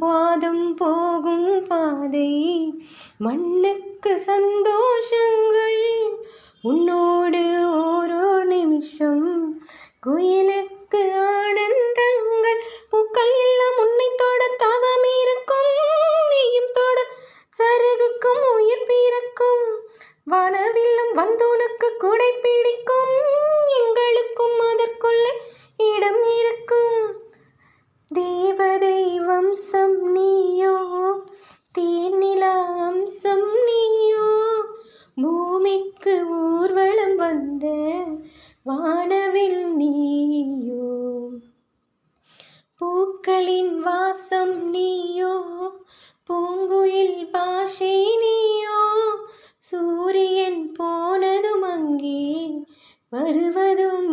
பாதம் போகும் பாதை மண்ணுக்கு சந்தோஷங்கள் உன்னோடு ஓரோ நிமிஷம் குயிலுக்கு ஆனந்தங்கள் பூக்கள் எல்லாம் உன்னை தொட தவம் இருக்கும் நீயும் தொட சருகுக்கும் உயிர் பிறக்கும் வானவில்லும் வந்து உனக்கு குடை பிடிக்கும் எங்களுக்கும் அதற்குள்ளே இடம் இருக்கும் தேவதை வம்சம் நீயோ தேனிலா அம்சம் நீயோ பூமிக்கு ஊர்வலம் வந்த வானவில் நீயோ பூக்களின் வாசம் நீயோ பூங்குயில் பாஷை நீயோ சூரியன் போனதும் அங்கே வருவதும்